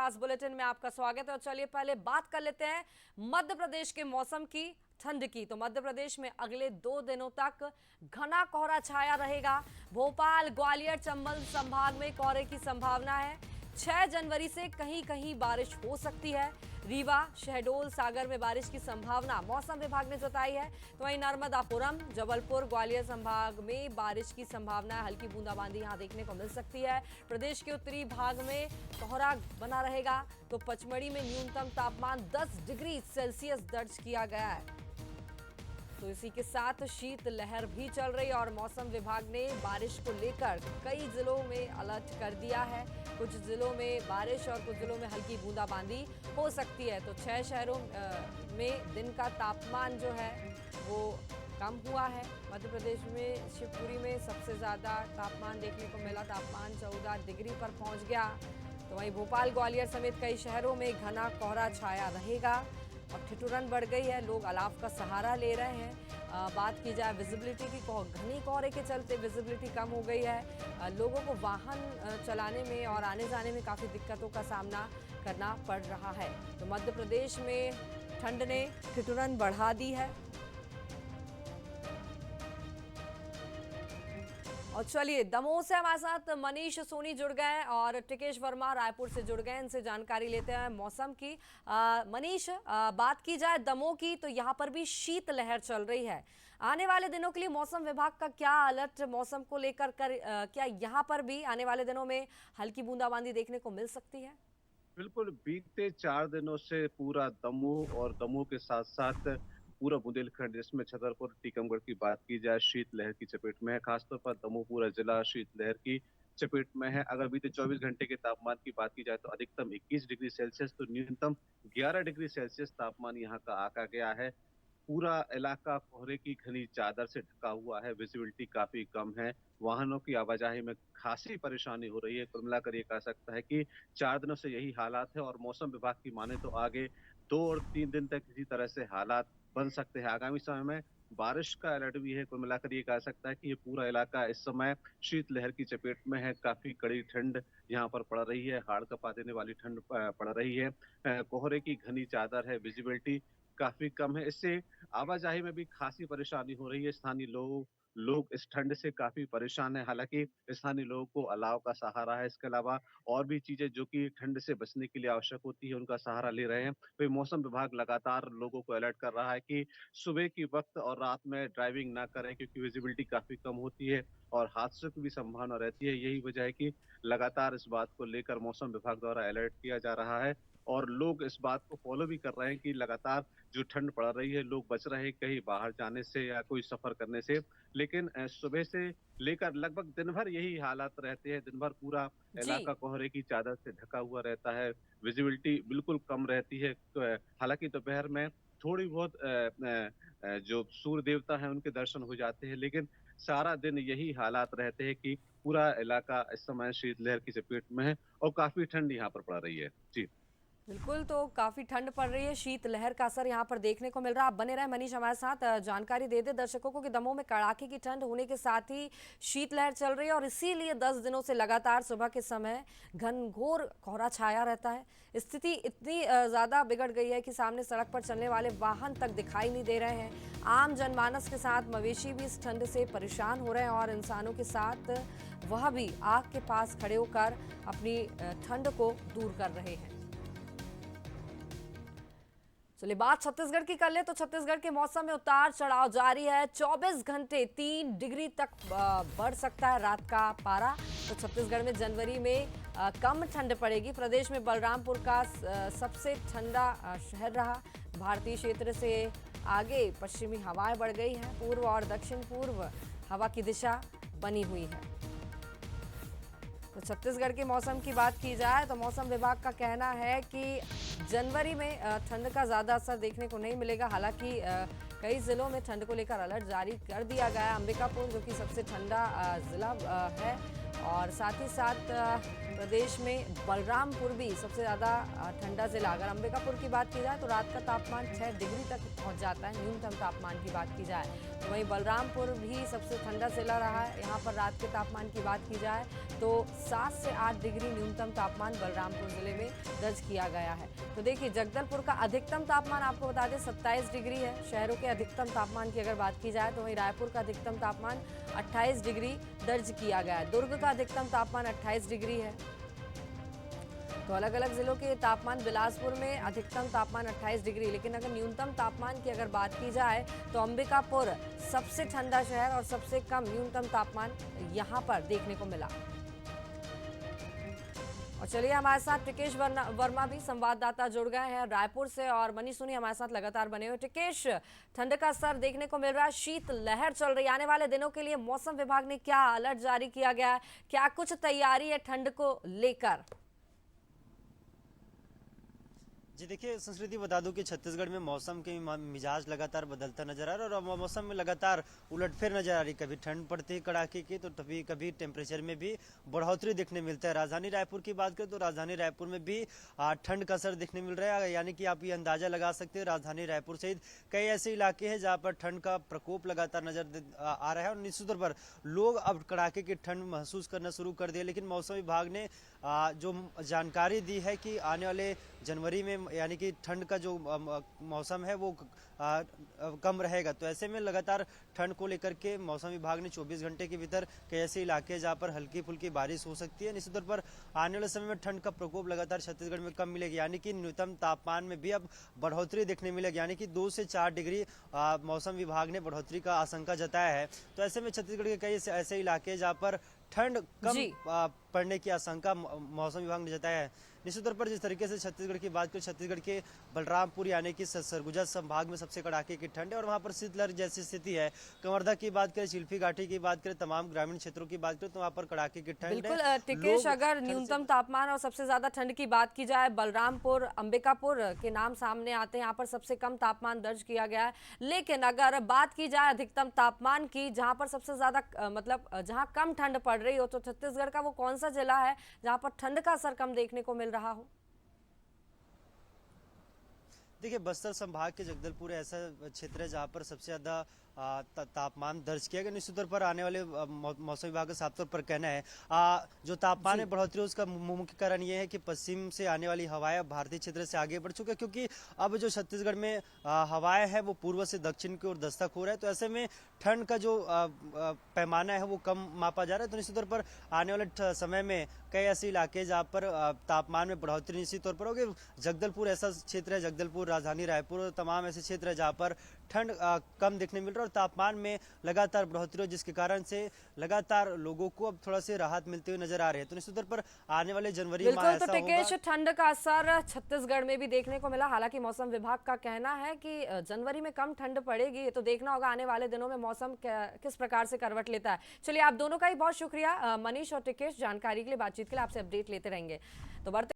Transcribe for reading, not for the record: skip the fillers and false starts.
खास बुलेटिन में आपका स्वागत है। और चलिए पहले बात कर लेते हैं मध्य प्रदेश के मौसम की, ठंड की। तो मध्य प्रदेश में अगले 2 दिनों तक घना कोहरा छाया रहेगा। भोपाल, ग्वालियर, चंबल संभाग में कोहरे की संभावना है। 6 जनवरी से कहीं कहीं बारिश हो सकती है। रीवा, शहडोल, सागर में बारिश की संभावना मौसम विभाग ने जताई है। तो वहीं नर्मदापुरम, जबलपुर, ग्वालियर संभाग में बारिश की संभावना है। हल्की बूंदाबांदी यहां देखने को मिल सकती है। प्रदेश के उत्तरी भाग में कोहरा बना रहेगा। तो पचमढ़ी में न्यूनतम तापमान 10 डिग्री सेल्सियस दर्ज किया गया है। तो इसी के साथ शीत लहर भी चल रही है और मौसम विभाग ने बारिश को लेकर कई जिलों में अलर्ट कर दिया है। कुछ जिलों में बारिश और कुछ जिलों में हल्की बूंदाबांदी हो सकती है। तो 6 शहरों में दिन का तापमान जो है वो कम हुआ है। मध्य प्रदेश में शिवपुरी में सबसे ज़्यादा तापमान देखने को मिला। तापमान 14 डिग्री पर पहुंच गया। तो वहीं भोपाल, ग्वालियर समेत कई शहरों में घना कोहरा छाया रहेगा और ठिठुरन बढ़ गई है। लोग अलाव का सहारा ले रहे हैं। बात की जाए विजिबिलिटी की, घनी कोहरे के चलते विजिबिलिटी कम हो गई है। लोगों को वाहन चलाने में और आने जाने में काफ़ी दिक्कतों का सामना करना पड़ रहा है। तो मध्य प्रदेश में ठंड ने ठिठुरन बढ़ा दी है। और चलिए दमोह से हमारे साथ मनीष सोनी जुड़ गए हैं और टिकेश वर्मा रायपुर से जुड़ गए हैं। इनसे जानकारी लेते हैं मौसम की। मनीष, बात की जाए दमोह की तो यहाँ पर भी शीत लहर चल रही है। आने वाले दिनों के लिए मौसम विभाग का क्या अलर्ट मौसम को लेकर क्या यहाँ पर भी आने वाले दिनों में हल्की बूंदाबांदी देखने को मिल सकती है? बिल्कुल, बीते 4 दिनों से पूरा दमोह और दमोह के साथ-साथ पूरा बुंदेलखंड, जिसमें छतरपुर, टीकमगढ़ की बात की जाए, शीतलहर की चपेट में है। खासतौर पर दमोह पूरा जिला शीतलहर की चपेट में है। अगर बीते 24 घंटे के तापमान की बात की जाए तो अधिकतम 21 डिग्री सेल्सियस तो न्यूनतम 11 डिग्री सेल्सियस तापमान यहाँ का आंका गया है। पूरा इलाका कोहरे की घनी चादर से ढका हुआ है, विजिबिलिटी काफ़ी कम है, वाहनों की आवाजाही में खासी परेशानी हो रही है। कुल मिलाकर ये कहा सकता है कि 4 दिनों से यही हालात है और मौसम विभाग की माने तो आगे 2 और 3 दिन तक इसी तरह से हालात बन सकते हैं। आगामी समय में बारिश का अलर्ट भी है। कुल मिलाकर ये कहा सकता है कि ये पूरा इलाका इस समय शीतलहर की चपेट में है। काफ़ी कड़ी ठंड यहाँ पर पड़ रही है, हाड़ कँपा देने वाली ठंड पड़ रही है। कोहरे की घनी चादर है, विजिबिलिटी काफ़ी कम है। इससे आवाजाही में भी खासी परेशानी हो रही है। स्थानीय लोग इस ठंड से काफ़ी परेशान हैं। हालाँकि स्थानीय लोगों को अलाव का सहारा है। इसके अलावा और भी चीज़ें जो कि ठंड से बचने के लिए आवश्यक होती है, उनका सहारा ले रहे हैं। वहीं मौसम विभाग लगातार लोगों को अलर्ट कर रहा है कि सुबह के वक़्त और रात में ड्राइविंग ना करें, क्योंकि विज़िबिलिटी काफ़ी कम होती है और हादसों की भी संभावना रहती है। यही वजह है कि लगातार इस बात को लेकर मौसम विभाग द्वारा अलर्ट किया जा रहा है और लोग इस बात को फ़ॉलो भी कर रहे हैं कि लगातार जो ठंड पड़ रही है, लोग बच रहे हैं कहीं बाहर जाने से या कोई सफ़र करने से। लेकिन सुबह से लेकर लगभग दिन भर यही हालात रहते हैं। दिन भर पूरा जी। इलाका कोहरे की चादर से ढका हुआ रहता है। विज़िबिलिटी बिल्कुल कम रहती है। हालाँकि दोपहर में थोड़ी बहुत जो सूर्य देवता हैं, उनके दर्शन हो जाते हैं, लेकिन सारा दिन यही हालात रहते हैं कि पूरा इलाका इस समय शीतलहर की चपेट में है और काफ़ी ठंड यहाँ पर पड़ रही है। जी। बिल्कुल, तो काफ़ी ठंड पड़ रही है, शीत लहर का असर यहाँ पर देखने को मिल रहा है। आप बने रहे मनीष हमारे साथ। जानकारी दे दे दर्शकों को कि दमोह में कड़ाके की ठंड होने के साथ ही शीत लहर चल रही है और इसीलिए 10 दिनों से लगातार सुबह के समय घनघोर कोहरा छाया रहता है। स्थिति इतनी ज़्यादा बिगड़ गई है कि सामने सड़क पर चलने वाले वाहन तक दिखाई नहीं दे रहे हैं। आम जनमानस के साथ मवेशी भी इस ठंड से परेशान हो रहे हैं और इंसानों के साथ वह भी आग के पास खड़े होकर अपनी ठंड को दूर कर रहे हैं। चलिए बात छत्तीसगढ़ की कर ले तो छत्तीसगढ़ के मौसम में उतार चढ़ाव जारी है। 24 घंटे 3 डिग्री तक बढ़ सकता है रात का पारा। तो छत्तीसगढ़ में जनवरी में कम ठंड पड़ेगी। प्रदेश में बलरामपुर का सबसे ठंडा शहर रहा। भारतीय क्षेत्र से आगे पश्चिमी हवाएं बढ़ गई हैं। पूर्व और दक्षिण पूर्व हवा की दिशा बनी हुई है। तो छत्तीसगढ़ के मौसम की बात की जाए तो मौसम विभाग का कहना है कि जनवरी में ठंड का ज़्यादा असर देखने को नहीं मिलेगा। हालांकि कई ज़िलों में ठंड को लेकर अलर्ट जारी कर दिया गया है। अंबिकापुर जो कि सबसे ठंडा ज़िला है और साथ ही साथ प्रदेश में बलरामपुर भी सबसे ज़्यादा ठंडा जिला। अगर अंबिकापुर की बात की जाए तो रात का तापमान 6 डिग्री तक पहुंच जाता है, न्यूनतम तापमान की बात की जाए तो वहीं बलरामपुर भी सबसे ठंडा जिला रहा है। यहाँ पर रात के तापमान की बात की जाए तो 7 से 8 डिग्री न्यूनतम तापमान बलरामपुर जिले में दर्ज किया गया है। तो देखिए, जगदलपुर का अधिकतम तापमान आपको बता दें 27 डिग्री है। शहरों के अधिकतम तापमान की अगर बात की जाए तो वहीं रायपुर का अधिकतम तापमान 28 डिग्री दर्ज किया गया है। दुर्ग का अधिकतम तापमान 28 डिग्री है। तो अलग अलग जिलों के तापमान, बिलासपुर में अधिकतम तापमान 28 डिग्री, लेकिन अगर न्यूनतम तापमान की अगर बात की जाए तो अंबिकापुर सबसे ठंडा शहर और सबसे कम न्यूनतम तापमान यहां पर देखने को मिला। और चलिए, हमारे साथ टिकेश वर्मा भी संवाददाता जुड़ गए हैं रायपुर से, और मनी सुनी हमारे साथ लगातार बने हुए। टिकेश, ठंड का असर देखने को मिल रहा है, शीत लहर चल रही है। आने वाले दिनों के लिए मौसम विभाग ने क्या अलर्ट जारी किया गया है? क्या कुछ तैयारी है ठंड को लेकर? जी देखिए, संस्कृति बता दूं कि छत्तीसगढ़ में मौसम के मिजाज लगातार बदलता नजर आ रहा है और मौसम में लगातार उलटफेर नजर आ रही। कभी ठंड पड़ती है कड़ाके की तो कभी कभी टेम्परेचर में भी बढ़ोतरी देखने मिलता है। राजधानी रायपुर की बात करें तो राजधानी रायपुर में भी ठंड का असर देखने मिल रहा है। यानी कि आप ये अंदाजा लगा सकते हैं, राजधानी रायपुर सहित कई ऐसे इलाके हैं जहाँ पर ठंड का प्रकोप लगातार नजर आ रहा है और निश्चित तौर पर लोग अब कड़ाके की ठंड महसूस करना शुरू कर दिया। लेकिन मौसम विभाग ने जो जानकारी दी है कि आने वाले जनवरी में यानी कि ठंड का जो मौसम है वो कम रहेगा। तो ऐसे में लगातार ठंड को लेकर के मौसम विभाग ने 24 घंटे के भीतर कई ऐसे इलाके हैं जहां पर हल्की फुल्की बारिश हो सकती है। निश्चित तौर पर आने वाले समय में ठंड का प्रकोप लगातार छत्तीसगढ़ में कम मिलेगी, यानी कि न्यूनतम तापमान में भी अब बढ़ोतरी देखने मिलेगी, यानी कि 2 से 4 डिग्री मौसम विभाग ने बढ़ोतरी का आशंका जताया है। तो ऐसे में छत्तीसगढ़ के कई ऐसे इलाके हैं जहाँ पर ठंड कम पड़ने की आशंका मौसम विभाग ने जताया है। निश्चित तौर पर जिस तरीके से छत्तीसगढ़ की बात करें, छत्तीसगढ़ के बलरामपुर यानी कि सरगुजा संभाग में सबसे कड़ाके की ठंड है और वहां पर शीतलहर जैसी स्थिति है। कंवरधा की बात करें, चिल्फी घाटी की बात करें, तमाम ग्रामीण क्षेत्रों की बात करें तो वहां पर कड़ाके की ठंड है। बिल्कुल टिकेश, अगर न्यूनतम तापमान और सबसे ज्यादा ठंड की बात की जाए, बलरामपुर, अंबिकापुर के नाम सामने आते हैं। यहाँ पर सबसे कम तापमान दर्ज किया गया है। लेकिन अगर बात की जाए अधिकतम तापमान की, जहाँ पर सबसे ज्यादा मतलब जहाँ कम ठंड पड़ रही हो, तो छत्तीसगढ़ का वो कौन सा जिला है जहाँ पर ठंड का असर कम देखने को मिल रहा हो? देखिए, बस्तर संभाग के जगदलपुर ऐसा क्षेत्र है जहाँ पर सबसे ज्यादा तापमान दर्ज किया गया। निश्चित तौर पर आने वाले मौसम विभाग का साफ तौर पर कहना है जो तापमान में बढ़ोतरी उसका मुख्य कारण ये है कि पश्चिम से आने वाली हवाएं भारतीय क्षेत्र से आगे बढ़ चुकी है, क्योंकि अब जो छत्तीसगढ़ में हवाएं है वो पूर्व से दक्षिण की ओर दस्तक हो रहा है। तो ऐसे में ठंड का जो पैमाना है वो कम मापा जा रहा है। तो निश्चित तौर पर आने वाले समय में कई ऐसे इलाके जहाँ पर तापमान में बढ़ोतरी निश्चित तौर पर होगी। जगदलपुर ऐसा क्षेत्र है, जगदलपुर, राजधानी रायपुर, तमाम ऐसे क्षेत्र है जहाँ पर ठंड कम देखने मिल रहा है और तापमान में लगातार बढ़ोतरी हो, जिसके कारण से लगातार लोगों को अब थोड़ा सी राहत मिलते हुए नजर आ रहे हैं। तो निश्चित तौर पर आने वाले जनवरी माह ऐसा तो टिकेश, ठंड का असर छत्तीसगढ़ में भी देखने को मिला। हालांकि मौसम विभाग का कहना है कि जनवरी में कम ठंड पड़ेगी, तो देखना होगा आने वाले दिनों में मौसम किस प्रकार से करवट लेता है। चलिए, आप दोनों का ही बहुत शुक्रिया मनीष और टिकेश, जानकारी के लिए, बातचीत के लिए। आपसे अपडेट लेते रहेंगे। तो बढ़ते